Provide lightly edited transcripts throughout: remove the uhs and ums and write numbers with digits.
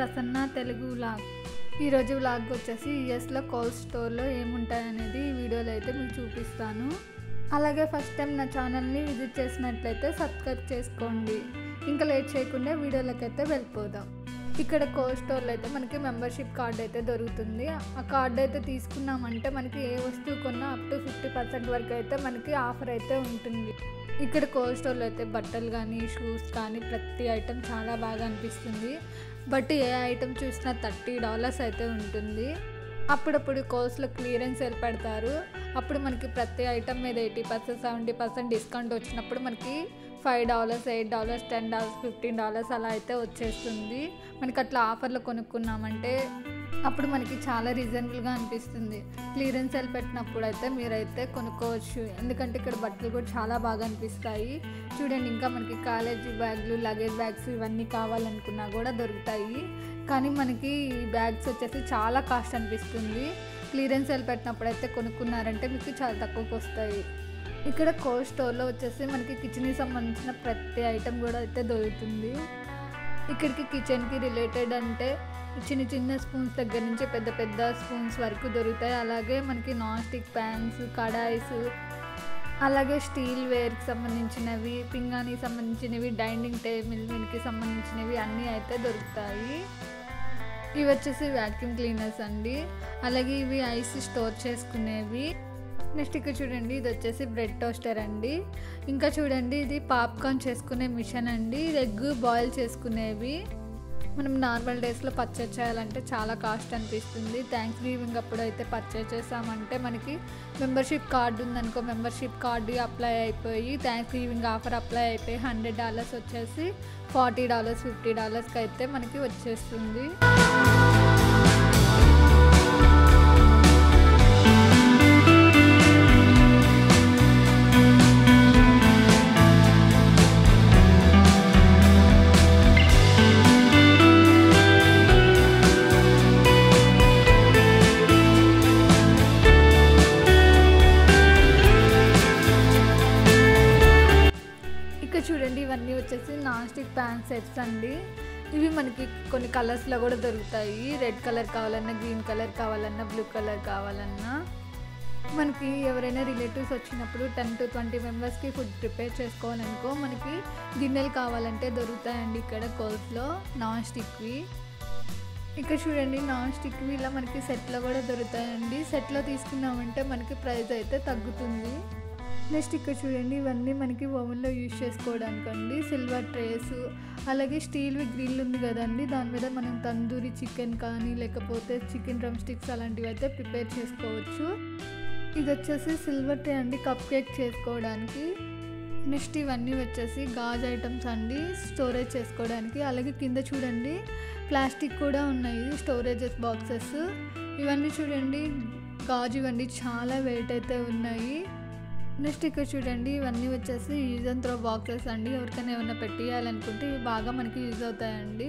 Prasanna Telugu vlog. ఈరోజు vlog వచ్చేసి యూఎస్లో కోల్డ్ స్టోర్లో ఏముంటాయనేది ఈ వీడియోలో అయితే మీకు చూపిస్తాను. అలాగే ఫస్ట్ టైం నా ఛానల్ని విజిట్ చేసినట్లయితే సబ్స్క్రైబ్ చేసుకోండి. ఇంకా లేట్ చేయకుండా వీడియోలోకి అయితే వెళ్ళిపోదాం. ఇక్కడ కోల్డ్ స్టోర్లో అయితే మనకి మెంబర్షిప్ కార్డ్ అయితే దొరుకుతుంది. ఆ కార్డ్ అయితే తీసుకున్నామంటే మనకి ఏ వస్తువు కొన్నా అప్ టు 50% వరకు అయితే మనకి ఆఫర్ అయితే ఉంటుంది. ఇక్కడ కోల్డ్ స్టోర్లో అయితే బట్టలు కానీ షూస్ కానీ ప్రతి ఐటెం చాలా బాగా అనిపిస్తుంది. బట్ ఏ ఐటెం చూసినా $30 అయితే ఉంటుంది. అప్పుడప్పుడు కోల్డ్స్లో క్లియరెన్స్ సేల్ పెడతారు. అప్పుడు మనకి ప్రతి ఐటెం మీద 80%, 70% డిస్కౌంట్ వచ్చినప్పుడు మనకి $5, $8, $10, $15 అలా అయితే వచ్చేస్తుంది. మనకి అట్లా ఆఫర్లో కొనుక్కున్నామంటే అప్పుడు మనకి చాలా రీజనబుల్గా అనిపిస్తుంది. క్లియరెన్స్ సేల్ పెట్టినప్పుడు అయితే మీరైతే కొనుక్కోవచ్చు. ఎందుకంటే ఇక్కడ బట్టలు కూడా చాలా బాగా అనిపిస్తాయి. చూడండి, ఇంకా మనకి కాలేజీ బ్యాగ్లు, లగేజ్ బ్యాగ్స్ ఇవన్నీ కావాలనుకున్నా కూడా దొరుకుతాయి. కానీ మనకి ఈ బ్యాగ్స్ వచ్చేసి చాలా కాస్ట్ అనిపిస్తుంది. క్లియరెన్స్ సేల్ పెట్టినప్పుడు అయితే కొనుక్కున్నారంటే మీకు చాలా తక్కువకి వస్తాయి. ఇక్కడ కోల్డ్ స్టోర్లో వచ్చేసి మనకి కిచెన్కి సంబంధించిన ప్రతి ఐటెం కూడా అయితే దొరుకుతుంది. ఇక్కడికి కిచెన్కి రిలేటెడ్ అంటే చిన్న చిన్న స్పూన్స్ దగ్గర నుంచి పెద్ద పెద్ద స్పూన్స్ వరకు దొరుకుతాయి. అలాగే మనకి నాన్ స్టిక్ ప్యాన్స్, కడాయిస్, అలాగే స్టీల్ వేర్కి సంబంధించినవి, పింగానికి సంబంధించినవి, డైనింగ్ టేబుల్కి సంబంధించినవి అన్నీ అయితే దొరుకుతాయి. ఇవి వచ్చేసి వ్యాక్యూమ్ క్లీనర్స్ అండి. అలాగే ఇవి ఐస్ స్టోర్ చేసుకునేవి. నెక్స్ట్ ఇక్కడ చూడండి, ఇది వచ్చేసి బ్రెడ్ టోస్టర్ అండి. ఇంకా చూడండి, ఇది పాప్కార్న్ చేసుకునే మిషన్ అండి. ఇది ఎగ్ బాయిల్ చేసుకునేవి. మనం నార్మల్ డేస్లో పర్చేజ్ చేయాలంటే చాలా కాస్ట్ అనిపిస్తుంది. థ్యాంక్స్ గివింగ్ అప్పుడు అయితే పర్చేజ్ చేసామంటే మనకి మెంబర్షిప్ కార్డు ఉందనుకో, మెంబర్షిప్ కార్డు అప్లై అయిపోయి థ్యాంక్స్ గివింగ్ ఆఫర్ అప్లై అయిపోయి $100 వచ్చేసి $40, $50కి అయితే మనకి వచ్చేస్తుంది. చూడండి, ఇవన్నీ వచ్చేసి నాన్ స్టిక్ ప్యాన్ సెట్స్ అండి. ఇవి మనకి కొన్ని కలర్స్లో కూడా దొరుకుతాయి. రెడ్ కలర్ కావాలన్నా, గ్రీన్ కలర్ కావాలన్నా, బ్లూ కలర్ కావాలన్నా. మనకి ఎవరైనా రిలేటివ్స్ వచ్చినప్పుడు 10 to 20 మెంబర్స్కి ఫుడ్ ప్రిపేర్ చేసుకోవాలనుకో మనకి గిన్నెలు కావాలంటే దొరుకుతాయండి ఇక్కడ కోల్డ్స్లో నాన్ స్టిక్వి. ఇక్కడ చూడండి, నాన్ స్టిక్వి ఇలా మనకి సెట్లో కూడా దొరుకుతాయండి. సెట్లో తీసుకున్నామంటే మనకి ప్రైస్ అయితే తగ్గుతుంది. నెక్స్ట్ ఇక్కడ చూడండి, ఇవన్నీ మనకి ఓవెన్లో యూజ్ చేసుకోవడానికండి. సిల్వర్ ట్రేస్, అలాగే స్టీల్వి గ్రిల్ ఉంది కదండి, దాని మీద మనం తందూరి చికెన్ కానీ లేకపోతే చికెన్ డ్రమ్ స్టిక్స్ అలాంటివి అయితే ప్రిపేర్ చేసుకోవచ్చు. ఇది వచ్చేసి సిల్వర్ ట్రే అండి, కప్ కేక్ చేసుకోవడానికి. నెక్స్ట్ ఇవన్నీ వచ్చేసి గాజు ఐటమ్స్ అండి, స్టోరేజ్ చేసుకోవడానికి. అలాగే కింద చూడండి ప్లాస్టిక్ కూడా ఉన్నాయి, స్టోరేజెస్ బాక్సెస్. ఇవన్నీ చూడండి గాజు ఇవన్నీ చాలా వెయిట్ అయితే ఉన్నాయి. నెక్స్ట్ ఇక్కడ చూడండి, ఇవన్నీ వచ్చేసి యూజ్ అండ్ త్రో బాక్సెస్ అండి. ఎవరికైనా ఏమైనా పెట్టేయాలనుకుంటే ఇవి బాగా మనకి యూజ్ అవుతాయండి.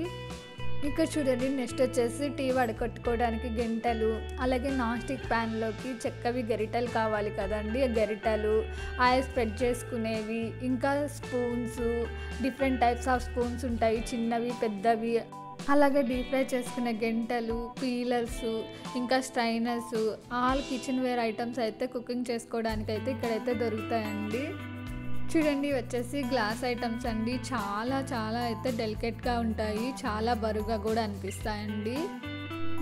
ఇక్కడ చూడండి, నెక్స్ట్ వచ్చేసి టీ వడకట్టుకోవడానికి గెంటలు, అలాగే నాన్ స్టిక్ ప్యాన్లోకి చెక్కవి గరిటెలు కావాలి కదండి, గరిటెలు, ఆయిల్ స్ప్రెడ్ చేసుకునేవి, ఇంకా spoons, different types of spoons ఉంటాయి, చిన్నవి పెద్దవి. అలాగే డీప్ ఫ్రై చేసుకునే గెంటలు, పీలర్స్, ఇంకా strainers, all kitchen ware items అయితే కుకింగ్ చేసుకోవడానికి అయితే ఇక్కడైతే దొరుకుతాయండి. చూడండి, వచ్చేసి గ్లాస్ ఐటమ్స్ అండి. చాలా చాలా అయితే డెలికేట్గా ఉంటాయి, చాలా బరువుగా కూడా అనిపిస్తాయండి.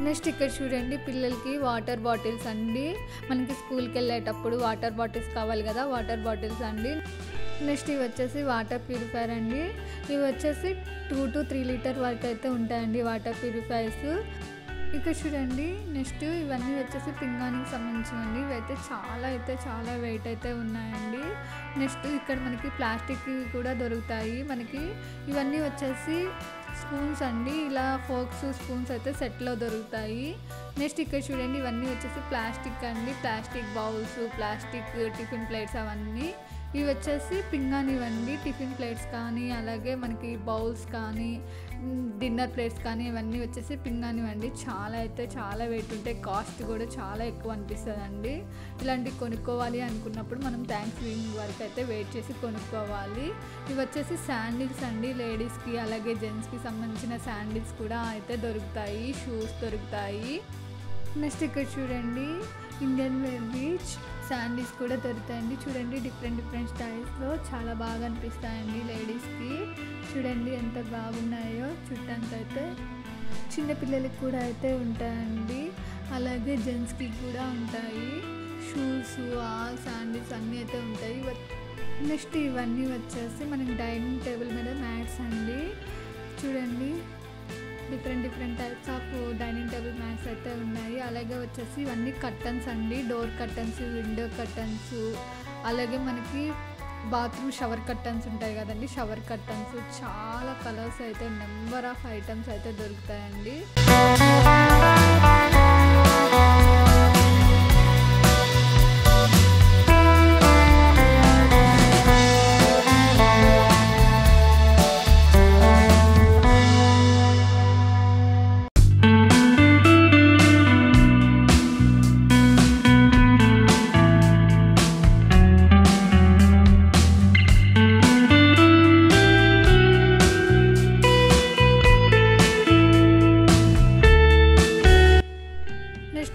నెక్స్ట్ ఇక్కడ చూడండి, పిల్లలకి వాటర్ బాటిల్స్ అండి. మనకి స్కూల్కి వెళ్ళేటప్పుడు వాటర్ బాటిల్స్ కావాలి కదా, వాటర్ బాటిల్స్ అండి. నెక్స్ట్ ఇవి వచ్చేసి వాటర్ ప్యూరిఫైర్ అండి. ఇవి వచ్చేసి 2 to 3 లీటర్ వరకు అయితే ఉంటాయండి వాటర్ ప్యూరిఫైర్స్. ఇక్కడ చూడండి, నెక్స్ట్ ఇవన్నీ వచ్చేసి పింగానికి సంబంధించినవి. ఇవైతే చాలా వెయిట్ అయితే ఉన్నాయండి. నెక్స్ట్ ఇక్కడ మనకి ప్లాస్టిక్ కూడా దొరుకుతాయి మనకి. ఇవన్నీ వచ్చేసి స్పూన్స్ అండి, ఇలా ఫోక్స్ స్పూన్స్ అయితే సెట్లో దొరుకుతాయి. నెక్స్ట్ ఇక్కడ చూడండి, ఇవన్నీ వచ్చేసి ప్లాస్టిక్ అండి, plastic bowls, plastic tiffin plates అవన్నీ. ఇవి వచ్చేసి పింగాణివండి, టిఫిన్ ప్లేట్స్ కానీ అలాగే మనకి బౌల్స్ కానీ డిన్నర్ ప్లేట్స్ కానీ ఇవన్నీ వచ్చేసి పింగాణివండి. చాలా వెయిట్ ఉంటాయి, కాస్ట్ కూడా చాలా ఎక్కువ అనిపిస్తుందండి. ఇలాంటివి కొనుక్కోవాలి అనుకున్నప్పుడు మనం థ్యాంక్స్ గివింగ్ వరకు అయితే వెయిట్ చేసి కొనుక్కోవాలి. ఇవి వచ్చేసి శాండిల్స్ అండి, లేడీస్కి అలాగే జెంట్స్కి సంబంధించిన శాండిల్స్ కూడా అయితే దొరుకుతాయి, షూస్ దొరుకుతాయి. నెక్స్ట్ ఇక్కడ చూడండి ఇండియన్ వేర్ బీచ్ శాండీస్ కూడా దొరుకుతాయండి. చూడండి డిఫరెంట్ స్టైల్స్లో చాలా బాగా అనిపిస్తాయండి లేడీస్కి. చూడండి ఎంత బాగున్నాయో. చుట్టంతా అయితే చిన్నపిల్లలకి కూడా అయితే ఉంటాయండి, అలాగే జెంట్స్కి కూడా ఉంటాయి. షూస్ ఆల్ శాండీస్ అన్నీ అయితే ఉంటాయి. నెక్స్ట్ ఇవన్నీ వచ్చేసి మనకి డైనింగ్ టేబుల్ మీద మ్యాట్స్ అండి. చూడండి different types of dining table mats అయితే ఉన్నాయి. అలాగే వచ్చేసి ఇవన్నీ కర్టన్స్ అండి, డోర్ కర్టన్స్, విండో కర్టన్స్, అలాగే మనకి బాత్రూమ్ షవర్ కర్టన్స్ ఉంటాయి కదండి, షవర్ కర్టన్స్. చాలా కలర్స్ అయితే నెంబర్ ఆఫ్ ఐటమ్స్ అయితే దొరుకుతాయండి.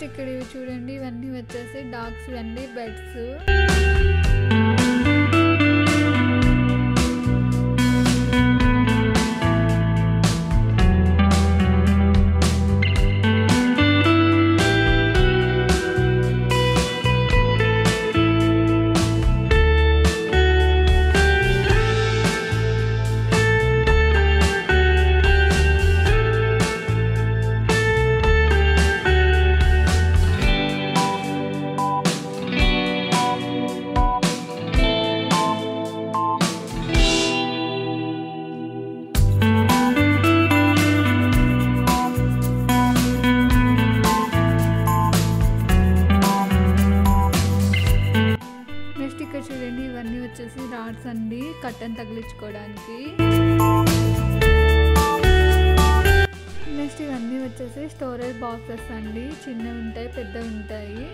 ఇక్కడ ఇవి చూడండి, ఇవన్నీ వచ్చేసి డాగ్స్ అండి, బెడ్స్. ఇక్కడ చూడండి ఇవన్నీ వచ్చేసి రాడ్స్ అండి, కట్టన్ తగిలించుకోవడానికి. నెక్స్ట్ ఇవన్నీ వచ్చేసి స్టోరేజ్ బాక్సెస్ అండి, చిన్నవి ఉంటాయి పెద్దవి ఉంటాయి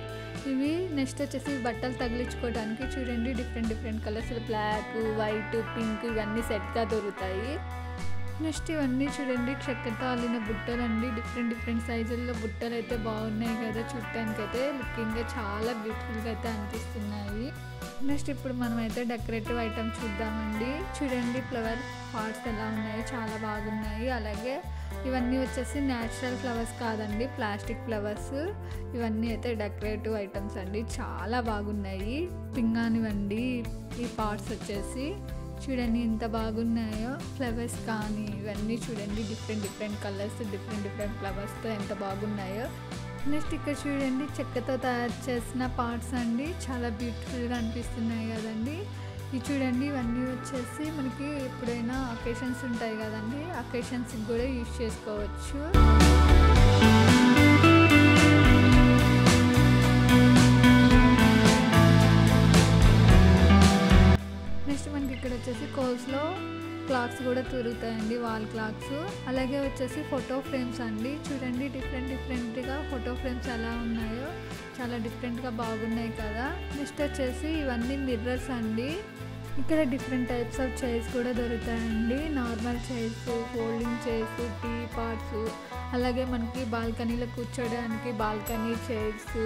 ఇవి. నెక్స్ట్ వచ్చేసి బట్టలు తగిలించుకోవడానికి. చూడండి different colours, black, white, pink ఇవన్నీ సెట్గా దొరుకుతాయి. నెక్స్ట్ ఇవన్నీ చూడండి చెక్కతో అల్లిన బుట్టలు అండి, డిఫరెంట్ సైజుల్లో బుట్టలు అయితే బాగున్నాయి కదా, చూడటానికి అయితే లుకింగ్గా చాలా బ్యూటిఫుల్గా అయితే అనిపిస్తున్నాయి. నెక్స్ట్ ఇప్పుడు మనం అయితే డెకరేటివ్ ఐటమ్స్ చూద్దామండి. చూడండి ఫ్లవర్ పాట్స్ ఎలా ఉన్నాయి, చాలా బాగున్నాయి. అలాగే ఇవన్నీ వచ్చేసి న్యాచురల్ ఫ్లవర్స్ కాదండి, ప్లాస్టిక్ ఫ్లవర్స్. ఇవన్నీ అయితే డెకరేటివ్ ఐటమ్స్ అండి, చాలా బాగున్నాయి. పింగానివండి ఈ పాట్స్ వచ్చేసి. చూడండి ఎంత బాగున్నాయో ఫ్లవర్స్ కానీ ఇవన్నీ. చూడండి డిఫరెంట్ కలర్స్, డిఫరెంట్ ఫ్లవర్స్తో ఎంత బాగున్నాయో. నెక్స్ట్ ఇక్కడ చూడండి చెక్కతో తయారు చేసిన పార్ట్స్ అండి, చాలా బ్యూటిఫుల్గా అనిపిస్తున్నాయి కదండి. ఇవి చూడండి ఇవన్నీ వచ్చేసి మనకి ఎప్పుడైనా అకేషన్స్ ఉంటాయి కదండి, అకేషన్స్కి కూడా యూజ్ చేసుకోవచ్చు. నెక్స్ట్ మనకి ఇక్కడ వచ్చేసి కోల్స్లో క్లాక్స్ కూడా దొరుకుతాయండి, వాల్ క్లాక్స్. అలాగే వచ్చేసి ఫోటో ఫ్రేమ్స్ అండి. చూడండి డిఫరెంట్గా ఫోటో ఫ్రేమ్స్ ఎలా ఉన్నాయో, చాలా డిఫరెంట్గా బాగున్నాయి కదా. నెక్స్ట్ వచ్చేసి ఇవన్నీ మిర్రర్స్ అండి. ఇక్కడ డిఫరెంట్ టైప్స్ ఆఫ్ చైర్స్ కూడా దొరుకుతాయండి, normal chairs, folding chairs, tea pots, అలాగే మనకి బాల్కనీలో కూర్చోడానికి బాల్కనీ చైర్స్.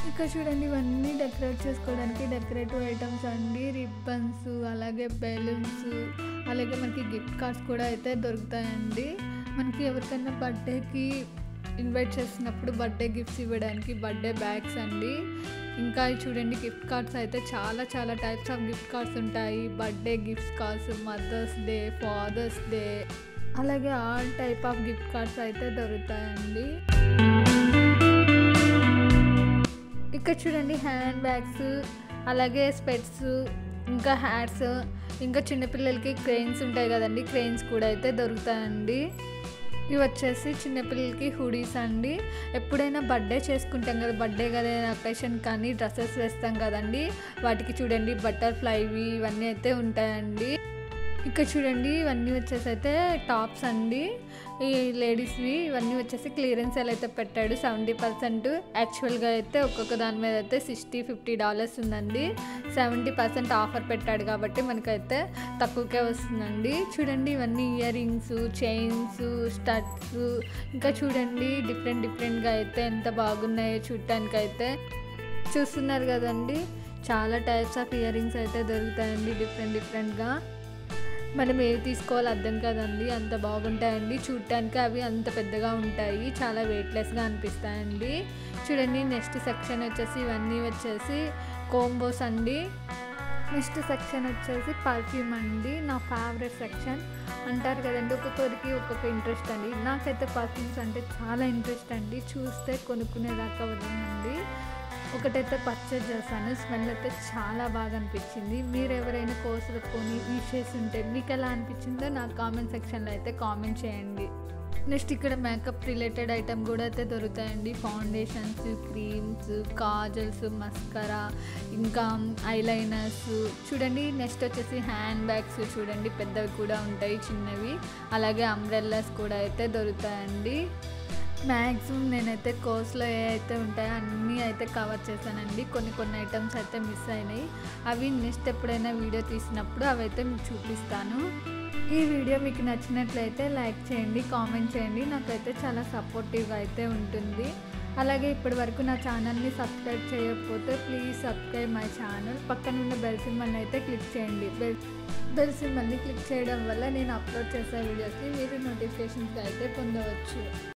ఇక్కడ చూడండి ఇవన్నీ డెకరేట్ చేసుకోవడానికి డెకరేటివ్ ఐటమ్స్ అండి, రిబ్బన్స్, అలాగే బెలూన్స్, అలాగే మనకి గిఫ్ట్ కార్డ్స్ కూడా అయితే దొరుకుతాయండి. మనకి ఎవరికైనా బర్త్డేకి ఇన్వైట్ చేసినప్పుడు బర్త్డే గిఫ్ట్స్ ఇవ్వడానికి బర్త్డే బ్యాగ్స్ అండి. ఇంకా చూడండి గిఫ్ట్ కార్డ్స్ అయితే చాలా టైప్స్ ఆఫ్ గిఫ్ట్ కార్డ్స్ ఉంటాయి. Birthday gift cards, mother's day, father's day, అలాగే all type of gift cards అయితే దొరుకుతాయండి. ఇక్కడ చూడండి హ్యాండ్ బ్యాగ్స్, అలాగే స్పెట్స్, ఇంకా హ్యాట్స్ ఇంకా చిన్నపిల్లలకి క్రెయిన్స్ ఉంటాయి కదండి, క్రెయిన్స్ కూడా అయితే దొరుకుతాయండి. ఇవి వచ్చేసి చిన్నపిల్లలకి హుడీస్ అండి. ఎప్పుడైనా బర్త్డే చేసుకుంటాం కదా, బర్త్డే కదా అకేషన్ కానీ డ్రెస్సెస్ వేస్తాం కదండి, వాటికి చూడండి బటర్ఫ్లైవి ఇవన్నీ అయితే ఉంటాయండి. ఇక్కడ చూడండి ఇవన్నీ వచ్చేసి అయితే టాప్స్ అండి, ఈ లేడీస్వి. ఇవన్నీ వచ్చేసి క్లియరెన్స్ సేల్ అయితే పెట్టాడు 70%. యాక్చువల్గా అయితే ఒక్కొక్క దాని మీద అయితే $60-50 ఉందండి. 70% ఆఫర్ పెట్టాడు కాబట్టి మనకైతే తక్కువకే వస్తుందండి. చూడండి ఇవన్నీ ఇయర్ రింగ్స్, చైన్స్, స్టడ్స్, ఇంకా చూడండి డిఫరెంట్గా అయితే ఎంత బాగున్నాయో చూడటానికి అయితే. చూస్తున్నారు కదండి, చాలా టైప్స్ ఆఫ్ ఇయర్ రింగ్స్ అయితే దొరుకుతాయండి డిఫరెంట్గా. మనం ఏవి తీసుకోవాలో అర్థం కదండి, అంత బాగుంటాయండి చూడటానికి. అవి అంత పెద్దగా ఉంటాయి, చాలా వెయిట్లెస్గా అనిపిస్తాయండి. చూడండి నెక్స్ట్ సెక్షన్ వచ్చేసి ఇవన్నీ వచ్చేసి కోంబోస్ అండి. నెక్స్ట్ సెక్షన్ వచ్చేసి పర్ఫ్యూమ్ అండి, నా ఫేవరెట్ సెక్షన్. అంటారు కదండి ఒక్కొక్కరికి ఒక్కొక్క ఇంట్రెస్ట్ అండి. నాకైతే పర్ఫ్యూమ్స్ అంటే చాలా ఇంట్రెస్ట్ అండి, చూస్తే కొనుక్కునేదాకా వదలండి. ఒకటైతే పర్చేజ్ చేశాను, స్మెల్ అయితే చాలా బాగా అనిపించింది. మీరు ఎవరైనా కోర్సులు కొని యూజ్ చేసి ఉంటే మీకు ఎలా అనిపించిందో నాకు కామెంట్ సెక్షన్లో అయితే కామెంట్ చేయండి. నెక్స్ట్ ఇక్కడ మేకప్ రిలేటెడ్ ఐటమ్ కూడా అయితే దొరుకుతాయండి. ఫౌండేషన్స్, క్రీమ్స్, కాజల్స్, మస్కరా, ఇంకా ఐలైనర్స్. చూడండి నెక్స్ట్ వచ్చేసి హ్యాండ్ బ్యాగ్స్, చూడండి పెద్దవి కూడా ఉంటాయి, చిన్నవి. అలాగే అంబ్రెల్లాస్ కూడా అయితే దొరుకుతాయండి. మ్యాక్సిమం నేనైతే కోర్స్లో ఏ అయితే ఉంటాయో అన్నీ అయితే కవర్ చేశానండి. కొన్ని ఐటమ్స్ అయితే మిస్ అయినాయి, అవి నెక్స్ట్ ఎప్పుడైనా వీడియో తీసినప్పుడు అవి అయితే మీకు చూపిస్తాను. ఈ వీడియో మీకు నచ్చినట్లయితే లైక్ చేయండి, కామెంట్ చేయండి, నాకైతే చాలా సపోర్టివ్గా అయితే ఉంటుంది. అలాగే ఇప్పటి వరకు నా ఛానల్ని సబ్స్క్రైబ్ చేయకపోతే ప్లీజ్ సబ్స్క్రైబ్ మై ఛానల్. పక్కన ఉన్న బెల్ సింబల్ని అయితే క్లిక్ చేయండి. బెల్ సింబల్ని క్లిక్ చేయడం వల్ల నేను అప్లోడ్ చేసే వీడియోస్ని మీరు నోటిఫికేషన్స్గా అయితే పొందవచ్చు.